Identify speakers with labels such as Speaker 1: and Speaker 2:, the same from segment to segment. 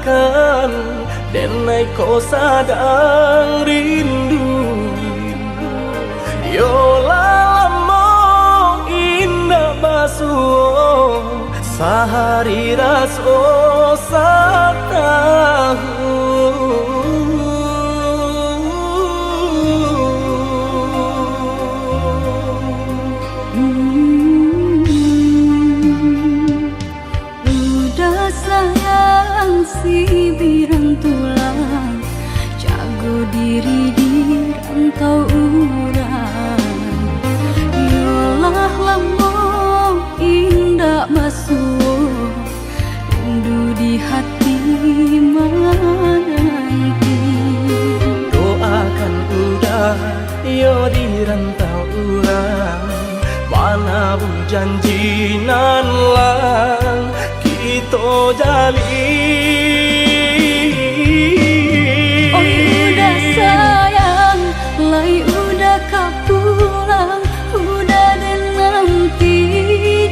Speaker 1: rasakan denai kau sadang rindu. Yola lamo indah basuh sehari raso satahu.
Speaker 2: Udah sayang si birang tulang, jago diri di rantau urang. Yolah lamo indah basuh rindu di hati menanti.
Speaker 1: Doakan udah yo di rantau urang, mana bu janji nan lang kita jalin.
Speaker 2: Oh udah sayang, lai udah kau pulang, udah dan nanti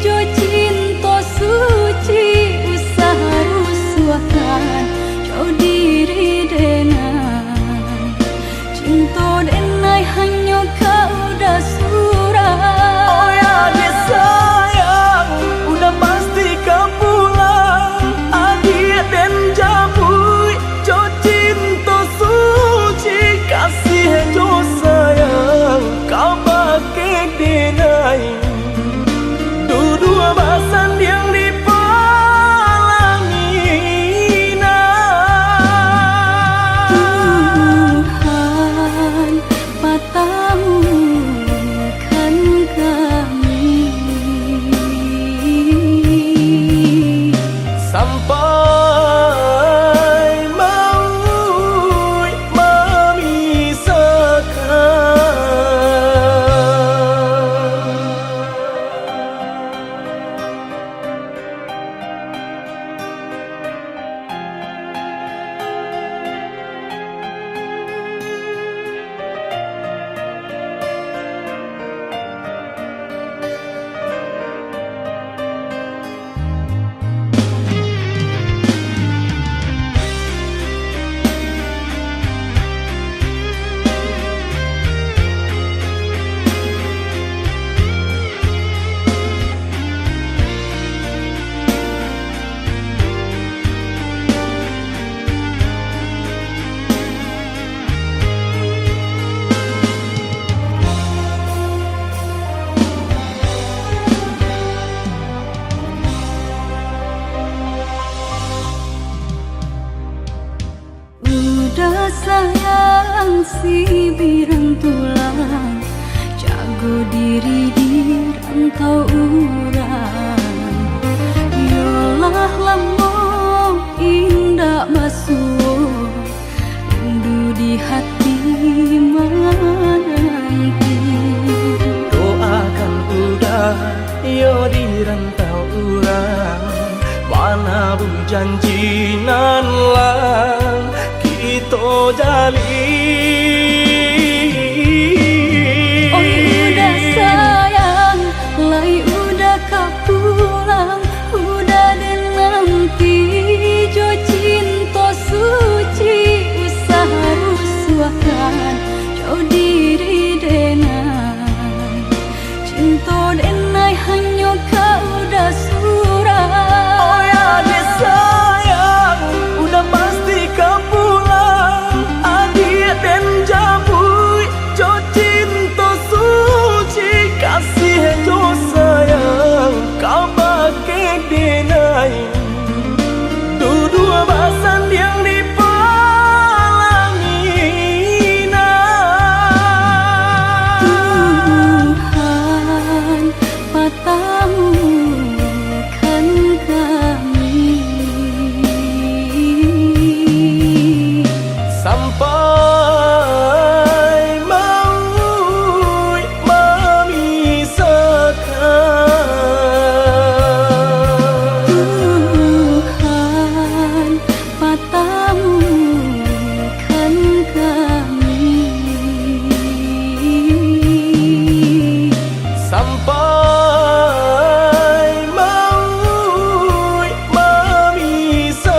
Speaker 2: jo cinta suci usaha rusuhkan jauh diri denai. Cinta denai hanya kau udah surah.
Speaker 1: Oh ya dia sayang, udah pasti kau pulang. Adik dan jabui jo cinta suci, kasih jo sayang kau pakai denai. Dua basan yang dipalangina.
Speaker 2: Tuhan patahkan kami
Speaker 1: sampai maut
Speaker 2: udah sayang si birang tulang, jago diri di rantau urang. Yolah lamo indah basuh rindu di hati menanti.
Speaker 1: doakan udah yo di rantau urang, mana bu janji nan lang kita jalin.
Speaker 2: Oh udah sayang, lai udah kau pulang, udah dan nanti jo cinta suci usaha rusuhkan jauh diri denai. Cinta denai hanya kau udah surah.
Speaker 1: Oh ya dia sayang, udah pasti kau pulang. Adik dan jabui jo cinta suci, kasih jo sayang kau pakai denai. Dua basan yang dipalangina.
Speaker 2: Tuhan patahkan kami
Speaker 1: sampai maut memisahkan.
Speaker 2: Tuhan patahkan kami
Speaker 1: sampai maut memisahkan.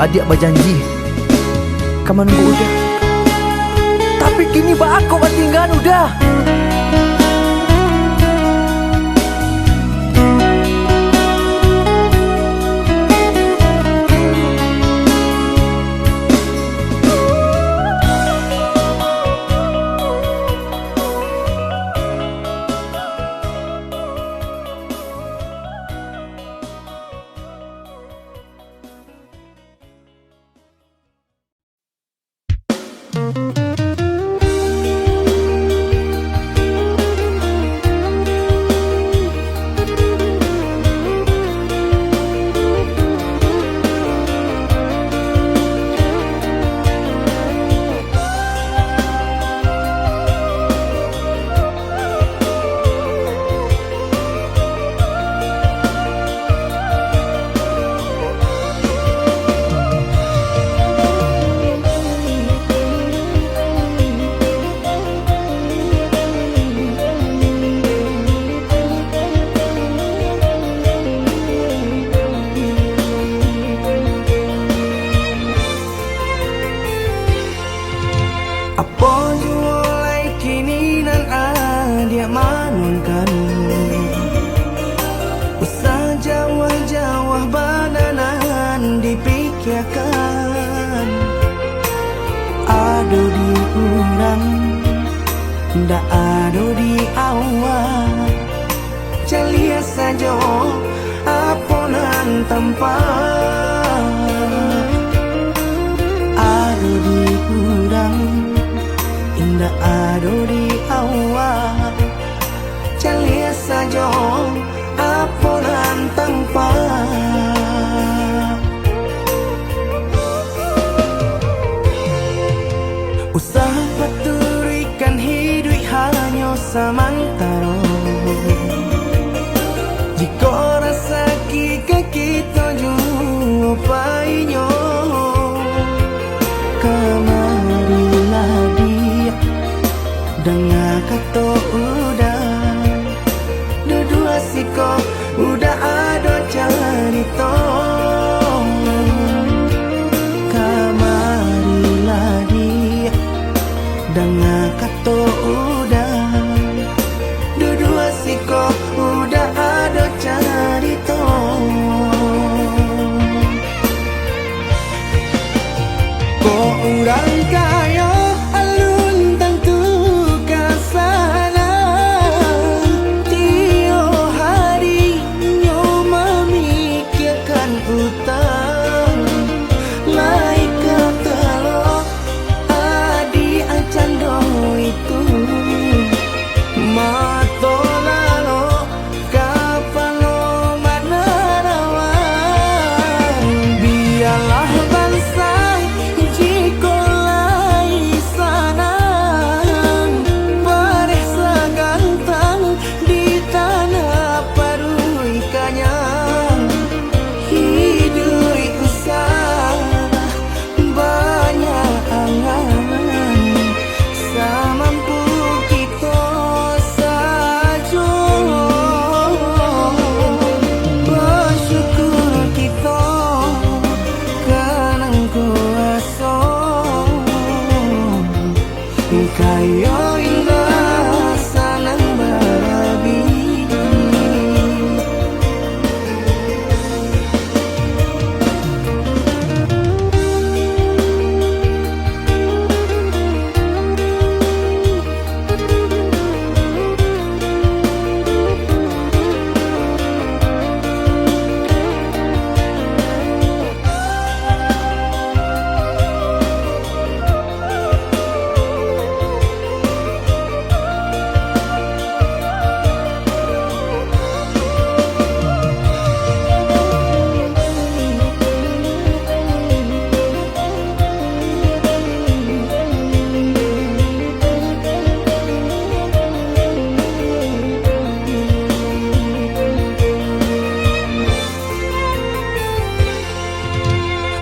Speaker 1: adik berjanji kamu nunggu udah. Tapi kini aku ketinggalan udah. Ado di urang, ndak ado di awak. Celia saja aponan tempat. Ado di urang, ndak ado di awak. Celia saja aponan tempat. Usaha paturikan hidup hanya samantara. Jika rasa kita jumpai-nya, kamarilah dia dengar kata udah. Dua siko udah ada cerita. Dengar kata udah, dua siko udah ada cerita. Kok orang kaya alun tentu kasana. Tiap hari nyo memikirkan utang. Lain kata lo cando itu mato lalo kapalo manarawan. Biarlah bangsa jikolai sana paresa gantang di tanah parui kanyang. Hidup usah banyak angan. Mampu kita saja bersyukur kita karena kuasa kaya indah sanang barabi.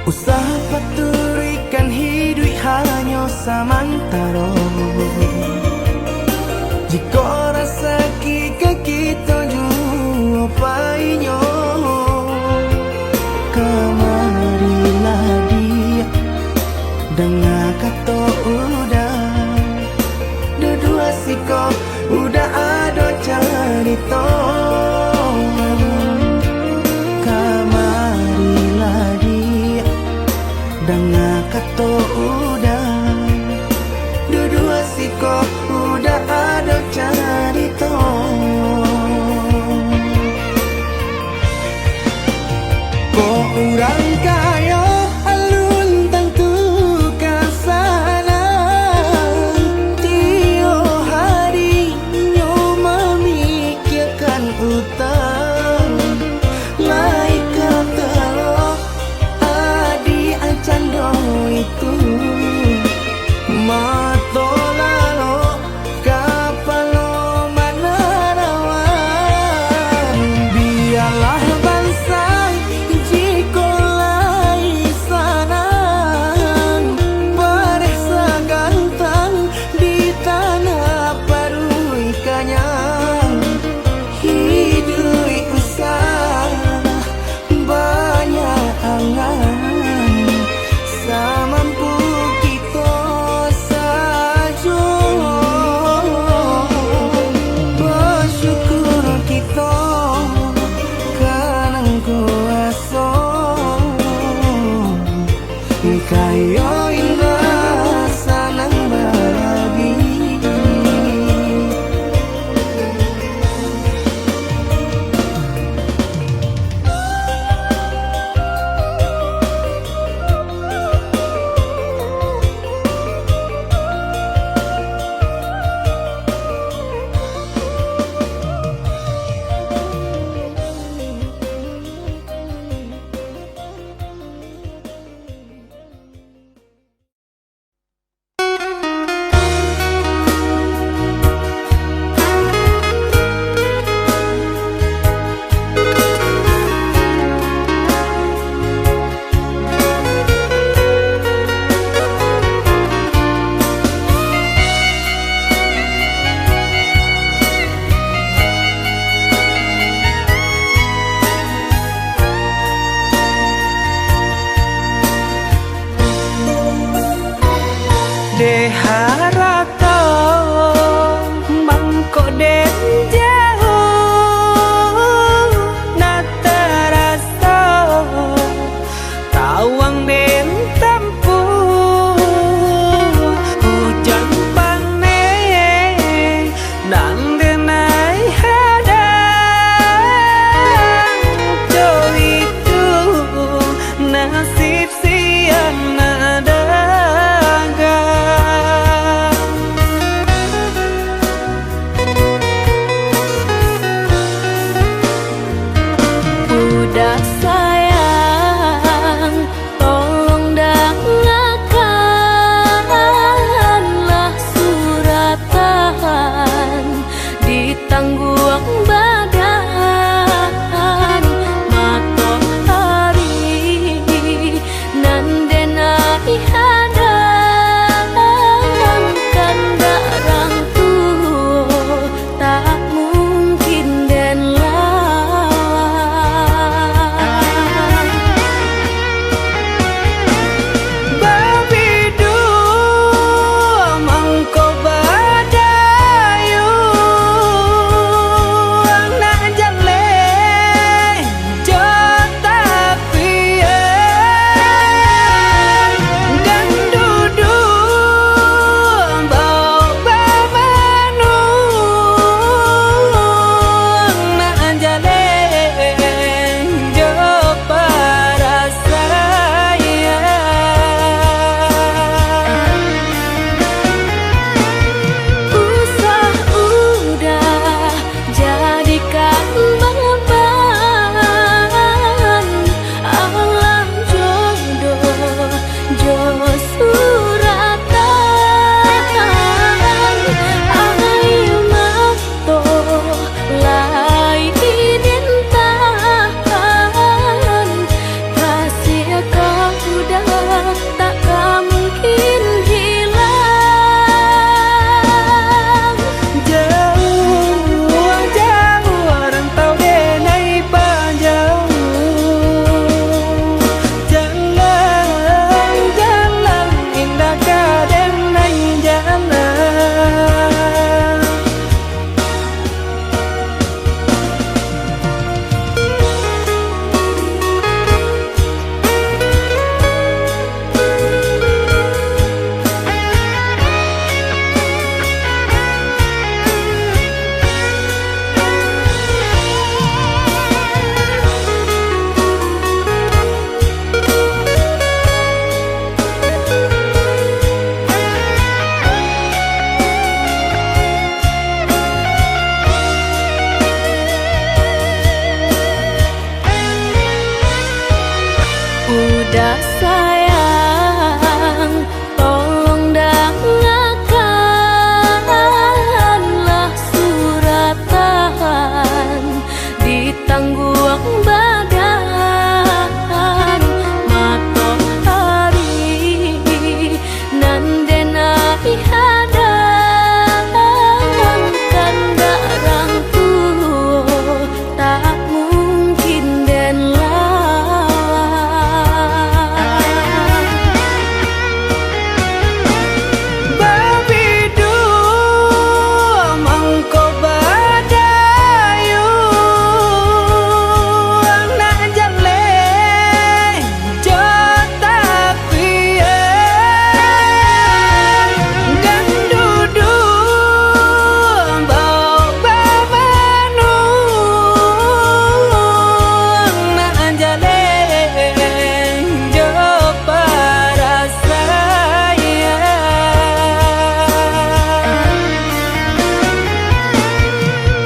Speaker 1: Usaha paturikan hidup hanya samantara. Jika rasa kita jumpai-nya, kamarilah dia
Speaker 3: Dengar kata udah dua siko udah ada cerita kamari lagi. Dengar kata udah dua siko udah ada cerita. Kok orang kaya alun tentu kasana Tio hari nyo memikirkan utang Lai kata lo adi ancando itu Mato lalo kapalo manarawan Biarlah bangsa jiko lai sanang Paresa gantang di tanah parui kanyang Hidui usah banyak angan Samampu kita saja bersyukur kita kanang kuasa Kayo indah sanang beragi Deharato mangko den jauh nataraso tawang den tempu hujan pane nang denai hadang jo itu nasib siang nadaga
Speaker 2: Udah sayang, tolong dengarkanlah suratan ditangguh badan matahari nan denai hadang kanda rangku tak mungkin den
Speaker 3: Babidu mangko badayu anak jale jota pian dan dudu bau babanu anak jale jo para saya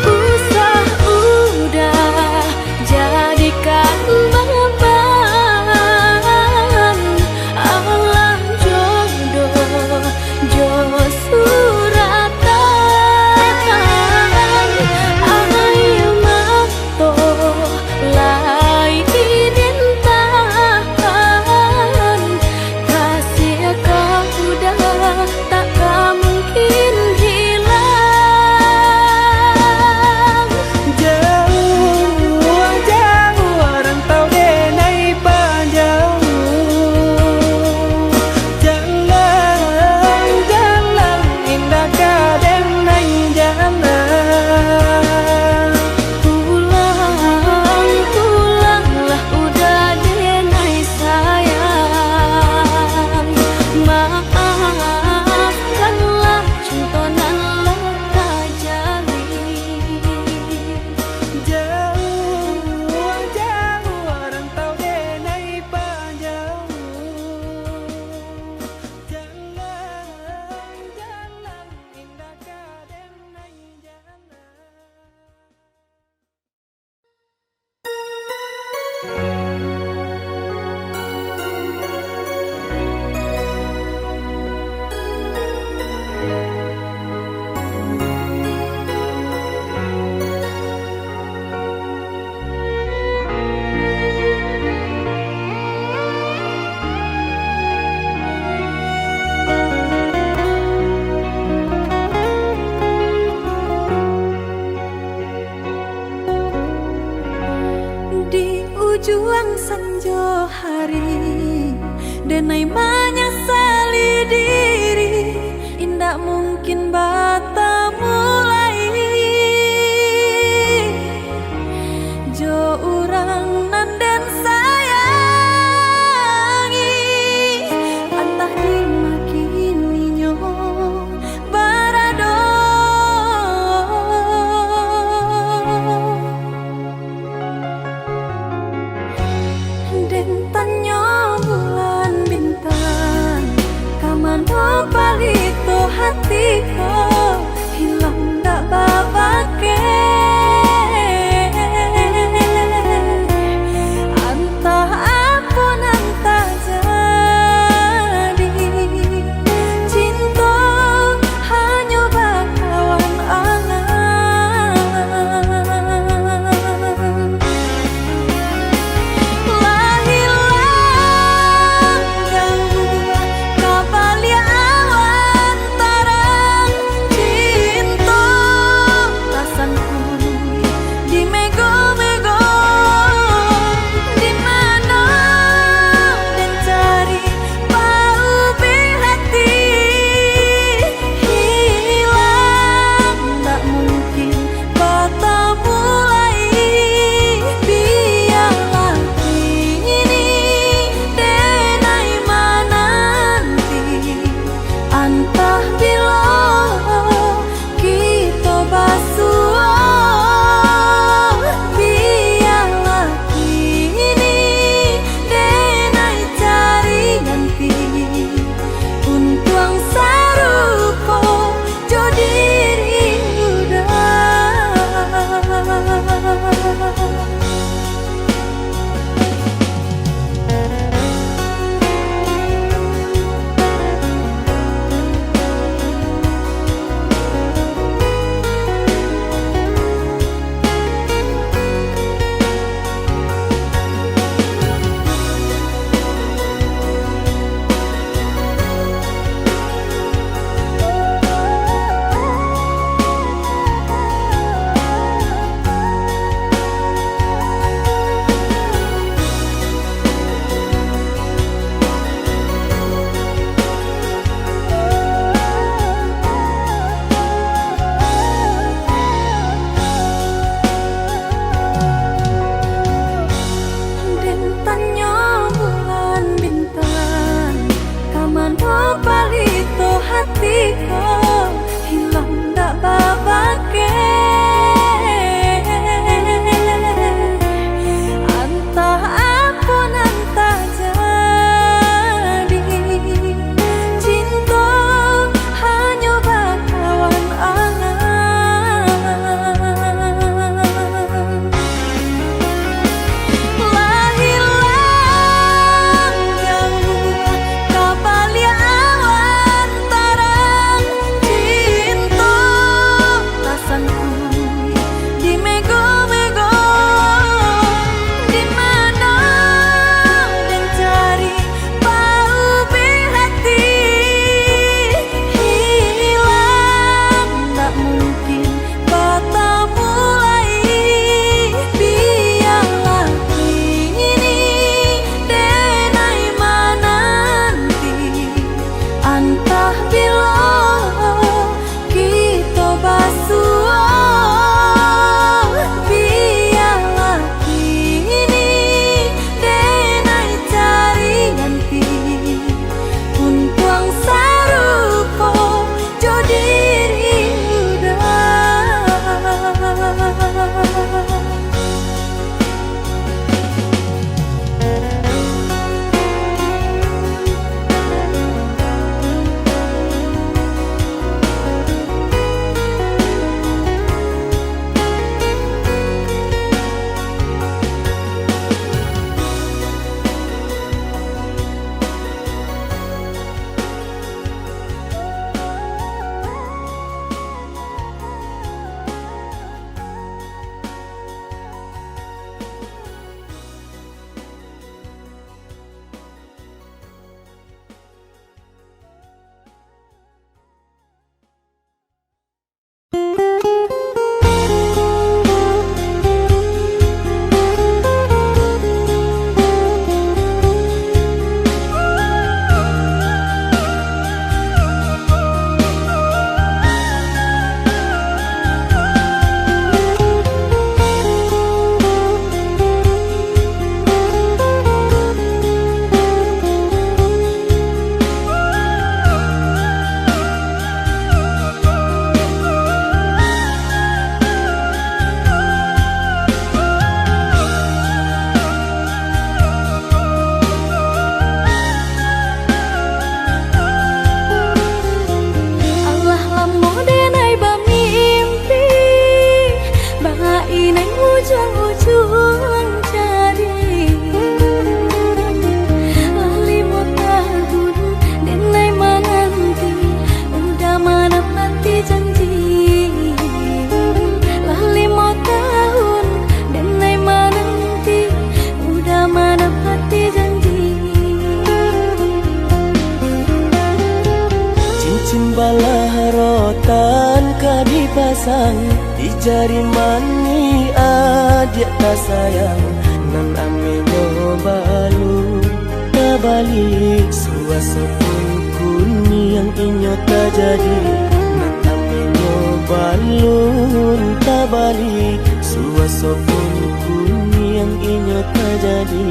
Speaker 2: Usah udah jadikan beban Allah jodoh jo suratan ayo mato lai dintahan kasih kau udah tak mungkin hilang
Speaker 3: jauh rantau denai panjang jalan indah kadenai jalan
Speaker 2: pulanglah udah denai sayang maafkanlah contonan leka jalin
Speaker 3: jauh rantau denai panjang jalan indah kadenai jalan
Speaker 2: di ujung senja hari denai menyesali diri indak mungkin bata mulai jo urang nan den sayangi entah dimakini nyo barado den tanyo bulan bintang kamano palito hatiku
Speaker 4: pasang di jari mani adik tak sayang nan amenyo balu tabali suasa pun kuni yang inyo tak jadi nan amenyo balu tabali suasa pun kuni yang inyo tak jadi.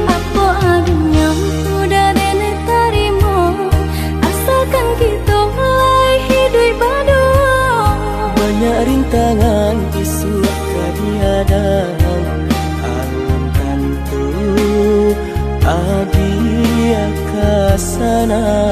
Speaker 2: Apa adanya udah nenek tarimo asalkan kita mulai hidup baru.
Speaker 4: Banyak rintangan isu kadiadang alam tentu adia kasana.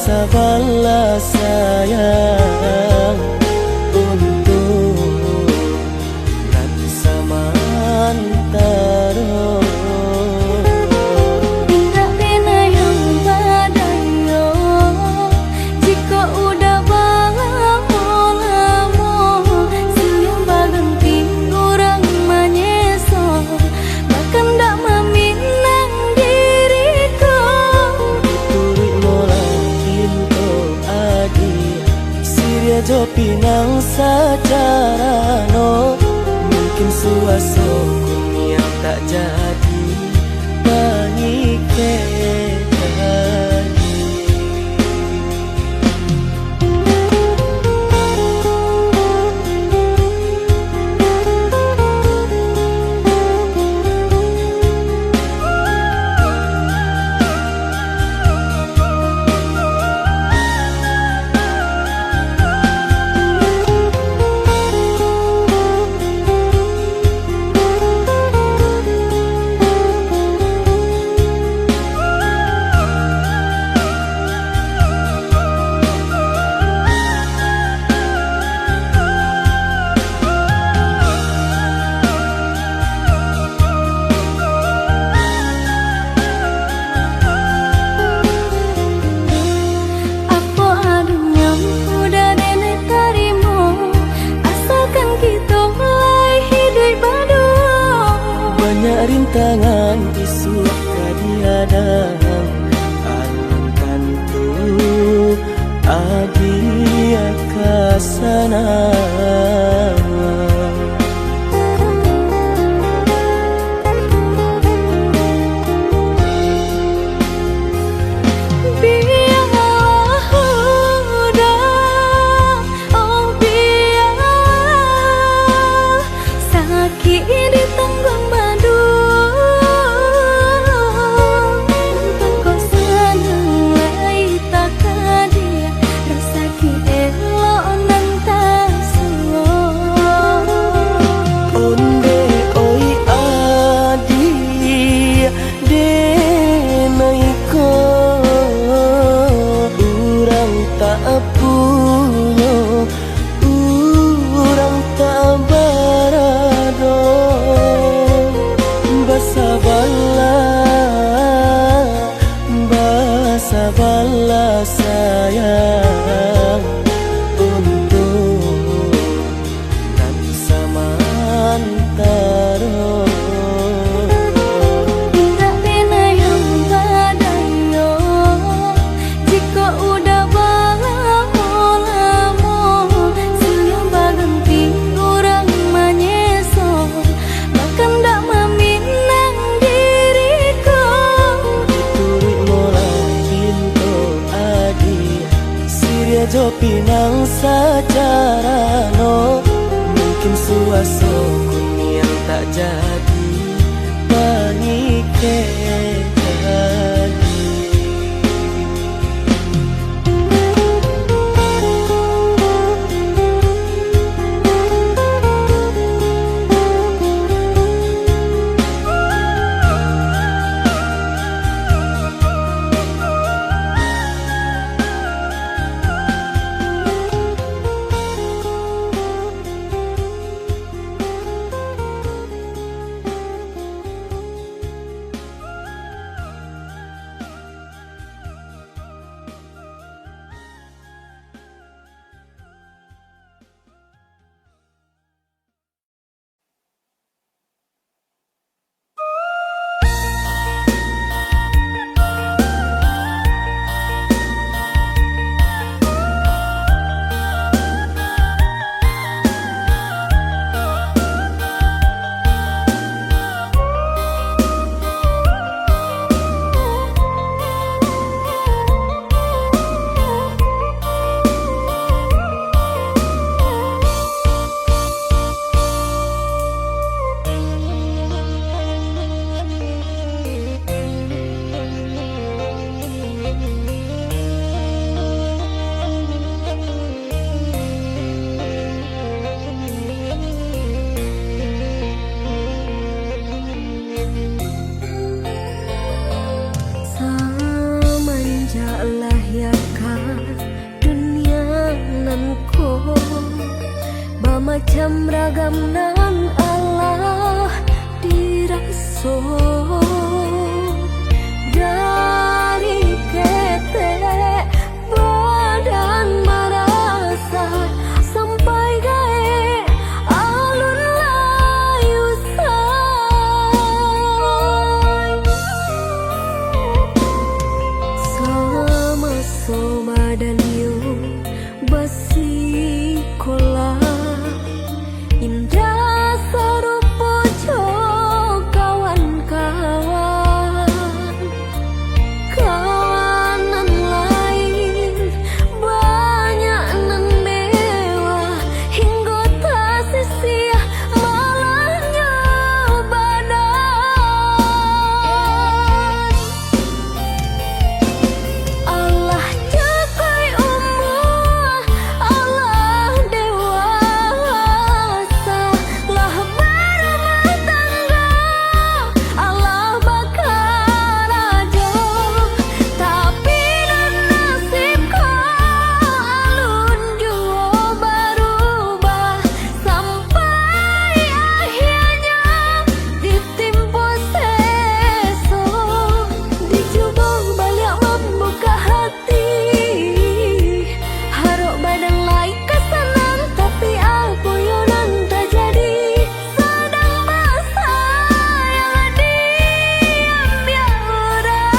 Speaker 4: Sabarlah sayang untuk nanti samantara.
Speaker 2: Indah pena yang badayo jika udah lamo siang baganti orang menyeso bahkan tak meminang diriku.
Speaker 4: Turut mulai Siria jo pinang secara no mungkin suaso kuni yang tak jadi mengikat lagi. Rintangan isu kadiadang alam tentu adia kasana. Sabarlah sayang untuk nanti samantara.
Speaker 2: Indah pena yang badayo jika udah lamo siang baganti orang menyeso bahkan tak meminang diriku.
Speaker 4: Turut mulai Siria jo pinang secara no mungkin suaso kuni yang tak jadi
Speaker 2: Macam ragam nan Allah diraso dari ketek badan merasa sampai gae alun layu say sama-sama dan yuk basi kola indah sarupo jo kawan-kawan kawanan lain banyak nan mewah hingga tak sia malahnya badan Allah jagai umur Allah dewasa lah berumah tangga Allah bakal aja tapi dan nasibku alun jua berubah sampai akhirnya ditimpa seso dicoba balik membuka hati haruk badan lain kesenang tapi aku yonan tak jadi sedang masa yang diam ya orang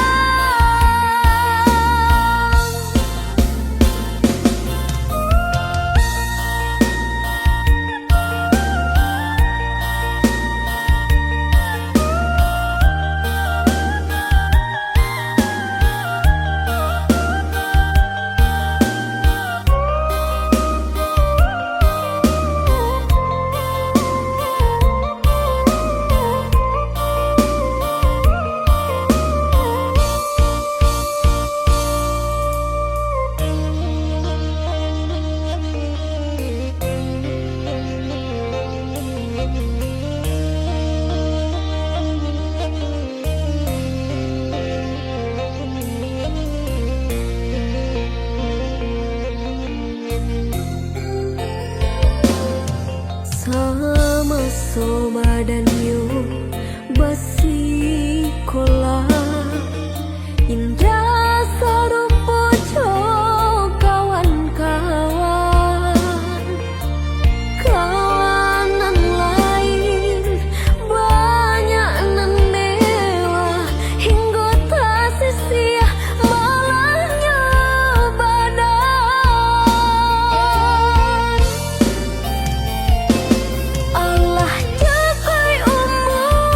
Speaker 2: sama-sama dan yuk basi kola indah sarupo jo kawan-kawan kawanan lain banyak nan mewah hingga tak sia malahnya badan Allah jagai umur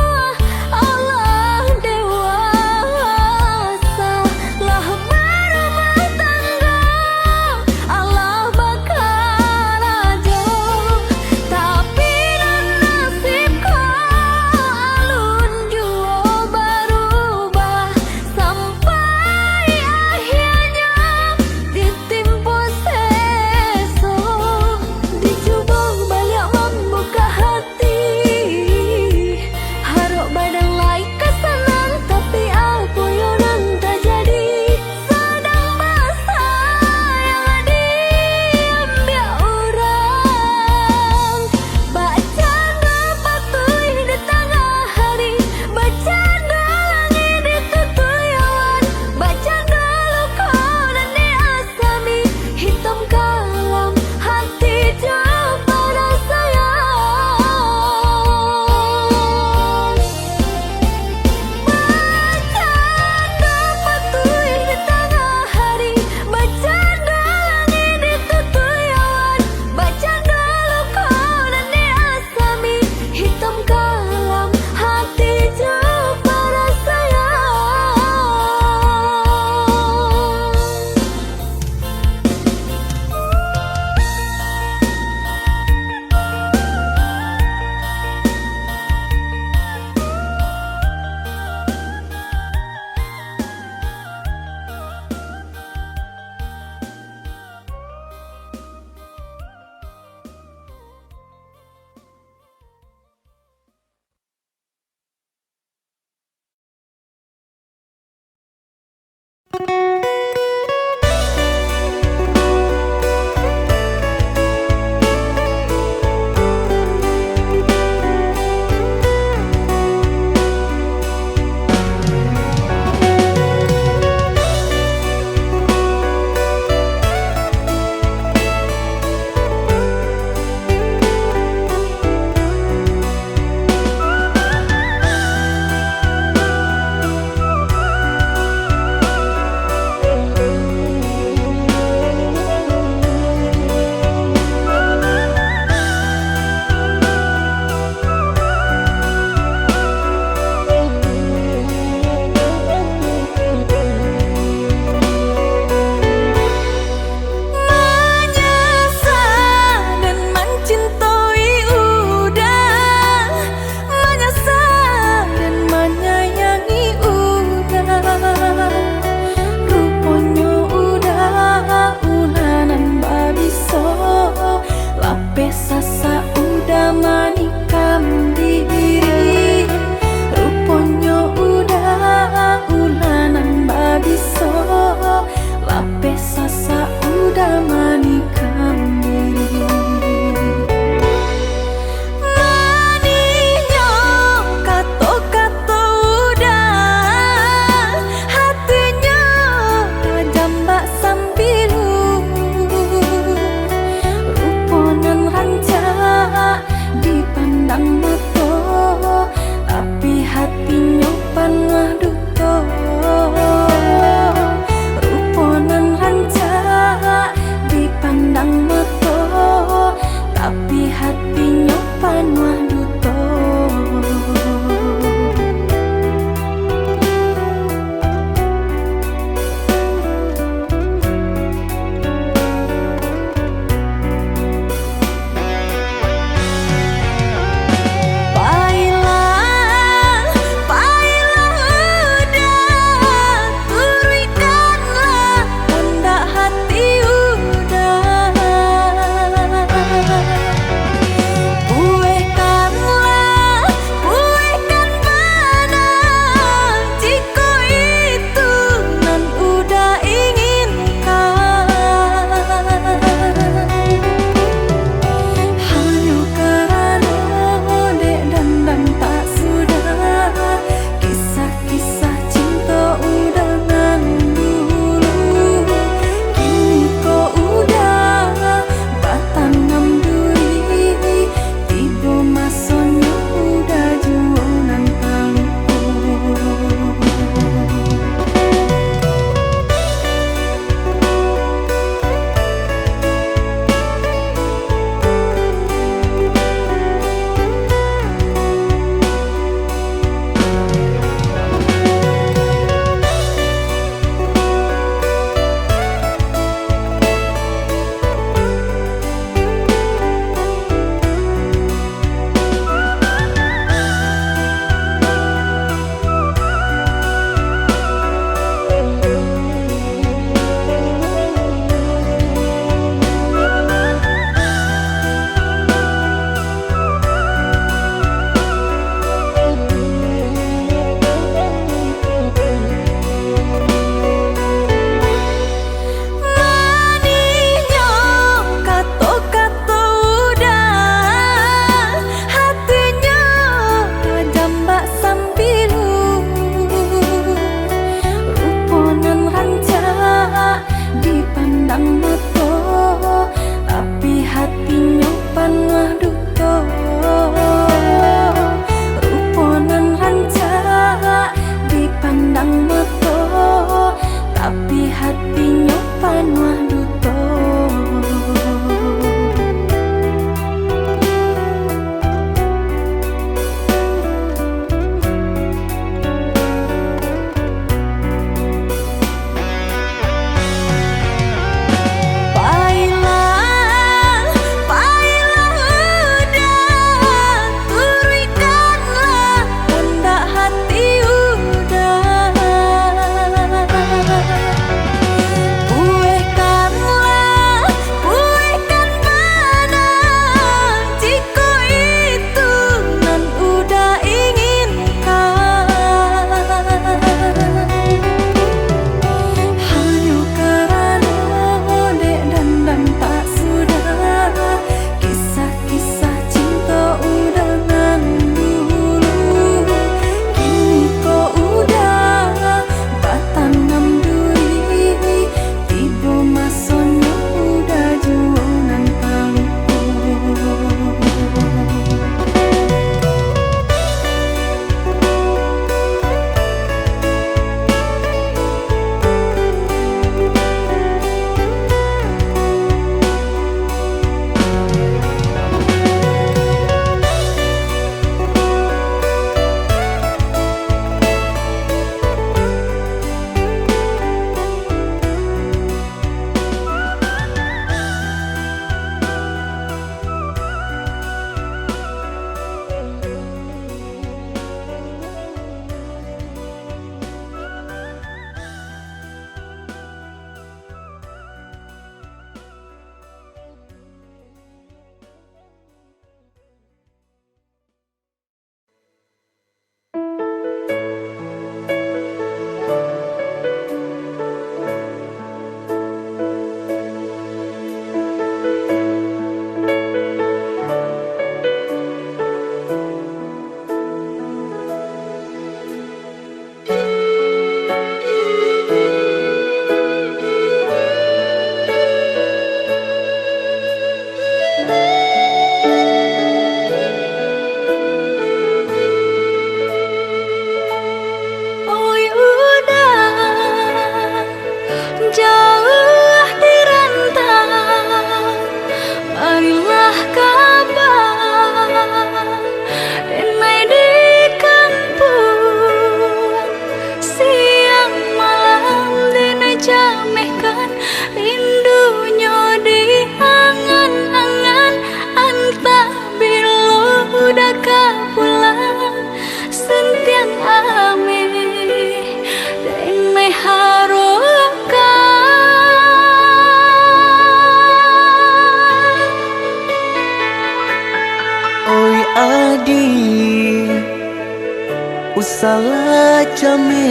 Speaker 4: Usala jame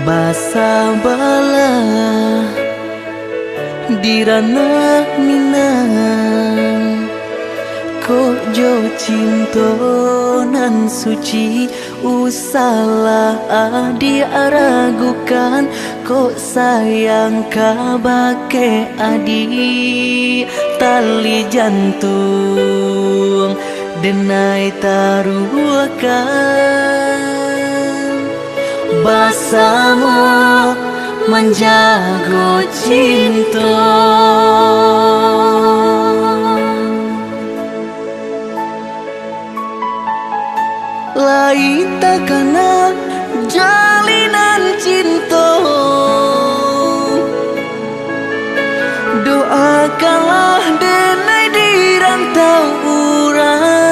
Speaker 4: basa bala dirana minang ko jo cinto nan suci usala adi aragukan ko sayang kabake adi tali jantung denai taruhkan basamu menjago cinta lain takana jalinan cinta doakanlah denai di rantau urang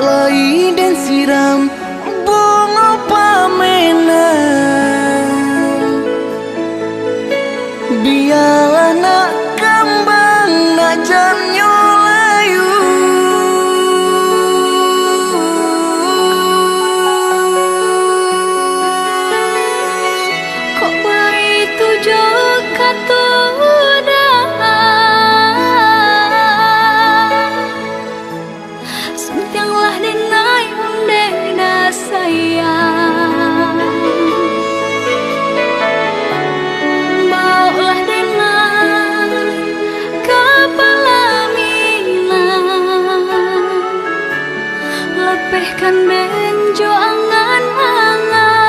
Speaker 4: lain dan siram bunga pamenang biarlah nak kembang nak jamnya layu
Speaker 2: kok baik tujuh kata sentianglah denai undena sayang baulah denai kepala minang lepehkan benjo angan-angan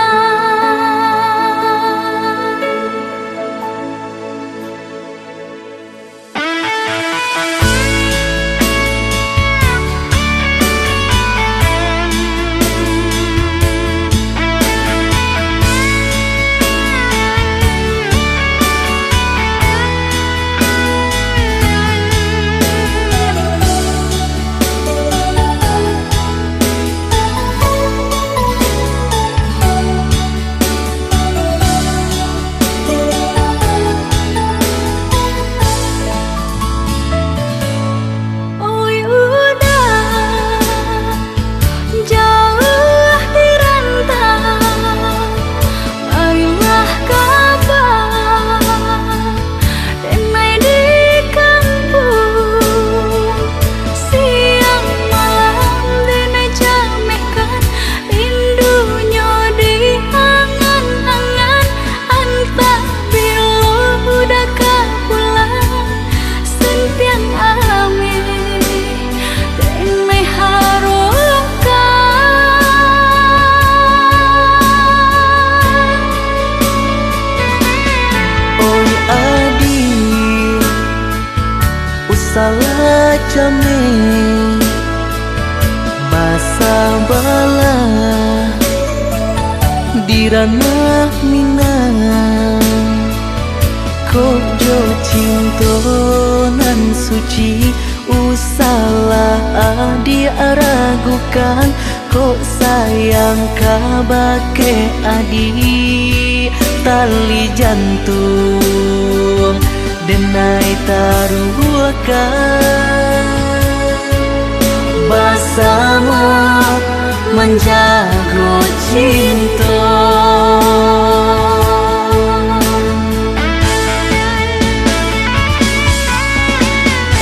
Speaker 4: salah jame basa bala dirana minang ko jo cinto nan suci usala adi aragukan ko sayang kabake adi tali jantung denai taruhkan basamu menjago cinta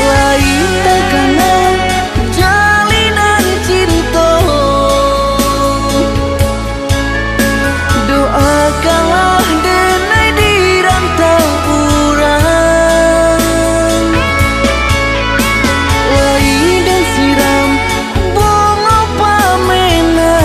Speaker 4: lain takana jalinan cinta doakanlah denai di rantau urang lain dan siram bunga pamenang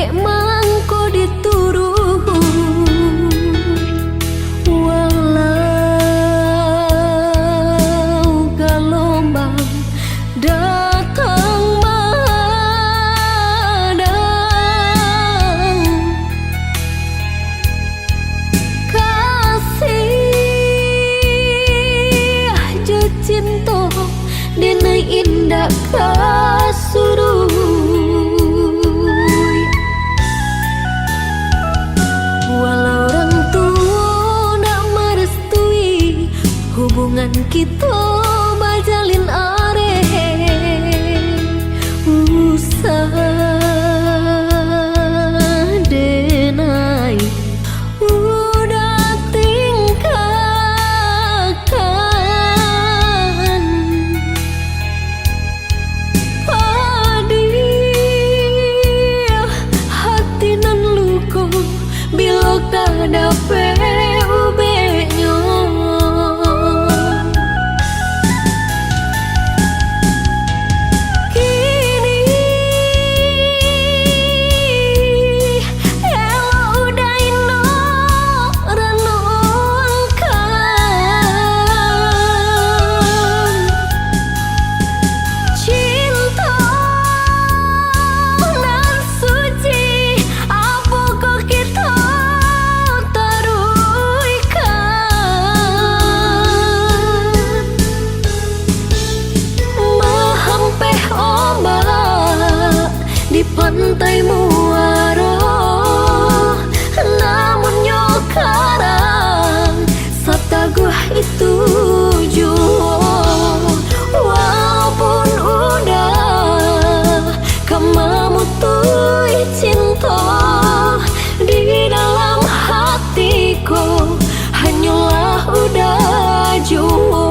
Speaker 2: dek mangko dituruh walau gelombang datang madang kasih jo cinta denai indah kasuruh walau orang tua nak merestui hubungan kita bajalin usah denai udah tinggalkan padih hati nan luka bila kada ubenya kini elo udah ino renungkan cinta nan suci apa kok kita taruhkan mahampeh ombak di pantai muara namun nyokarang sataguh itu jua walaupun udah kemamutui cinta di dalam hatiku hanyalah udah jua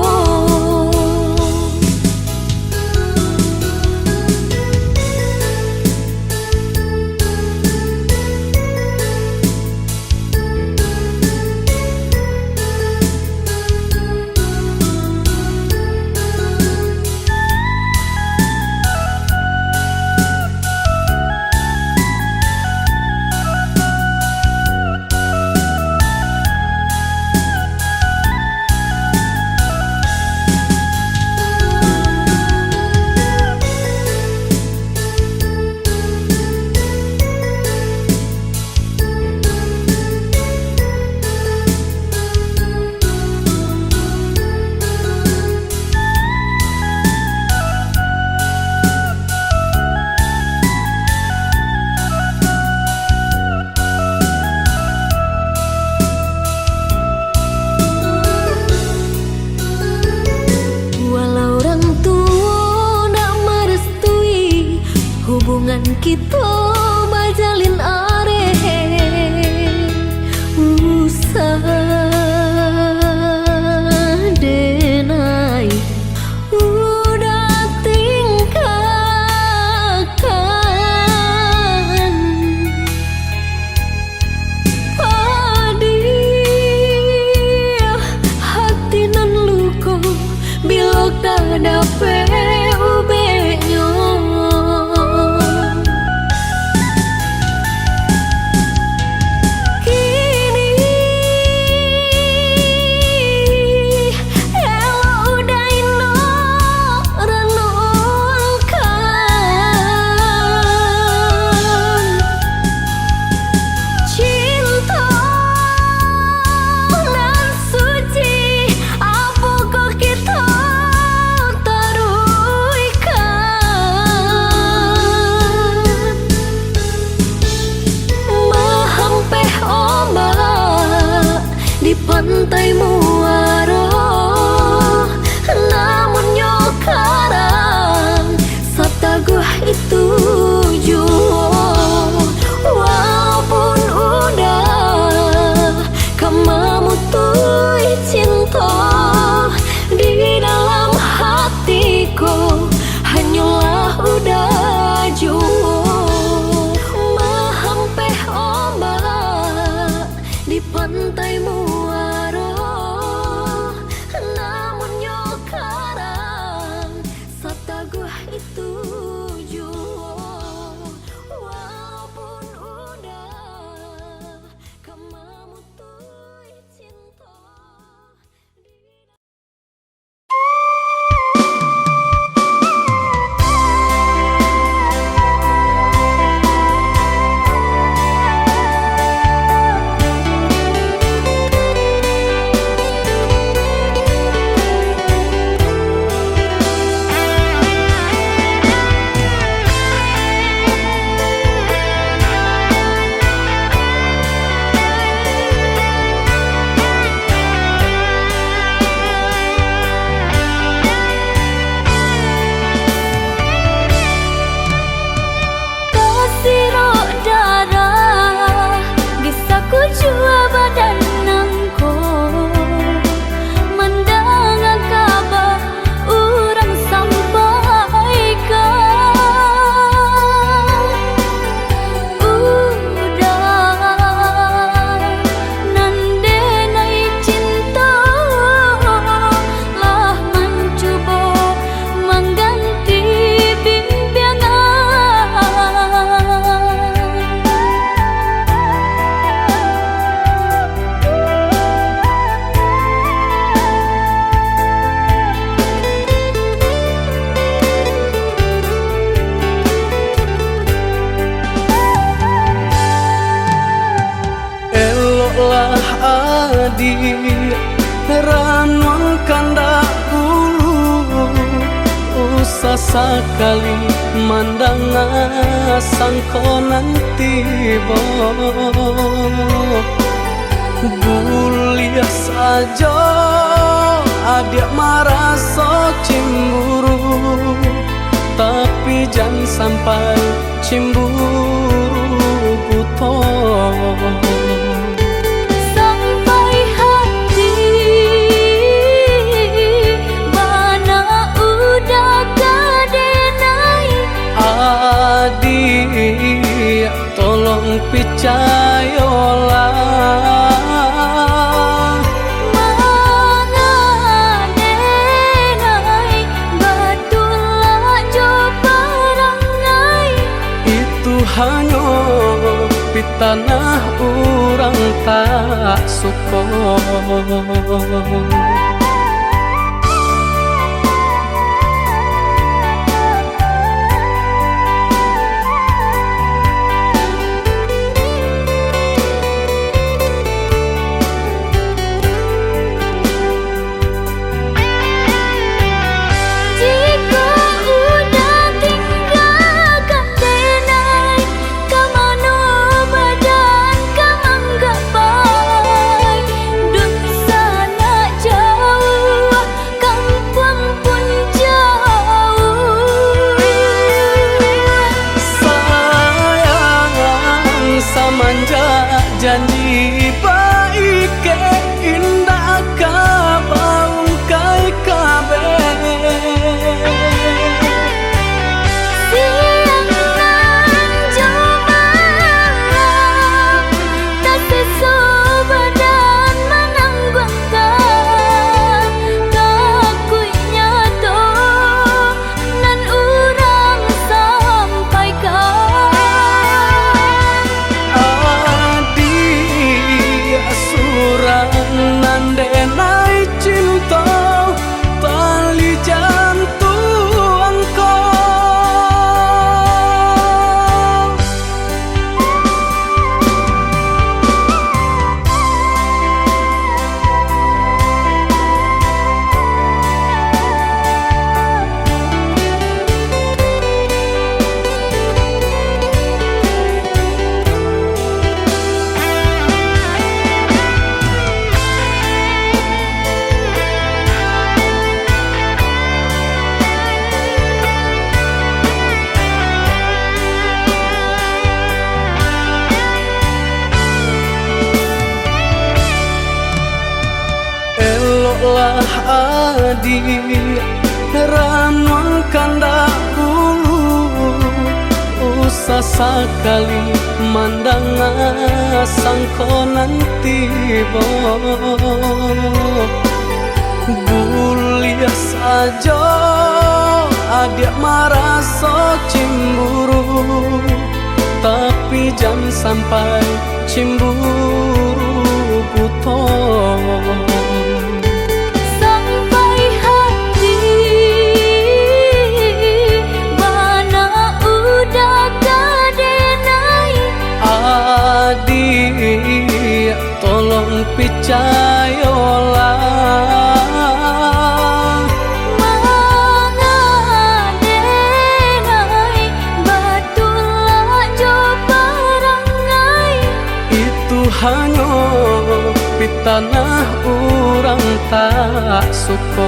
Speaker 2: walau orang tua nak merestui hubungan kita bajalin usah denai udah tinggalkan padih hati nan luka bila kada ubenya
Speaker 3: kandak dulu usah sekali mandang sangko nanti bo Buliah saja adik merasa cemburu, tapi jangan sampai cemburu buto.
Speaker 2: Sampai hati mana udah kadenai.
Speaker 3: Adik tolong percayalah, hanya di tanah orang tak suka. Janji baik ke indah kabaung kai kabe
Speaker 2: siang nan jumalang tak sesubadan menanggungkan kakunya to nan urang sampaikan.
Speaker 3: Nandenai cinta tali jantung kau. Eloklah adik ranuang kandak dulu usah sekali mandang sangko nanti bo Buliah saja adik merasa cemburu, tapi jangan sampai cemburu buto.
Speaker 2: Sampai hati mana udah kadenai.
Speaker 3: Adik tolong percayalah,
Speaker 2: mangadenai batulah jo perangai.
Speaker 3: itu hanya di tanah orang tak suka.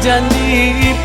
Speaker 3: Janji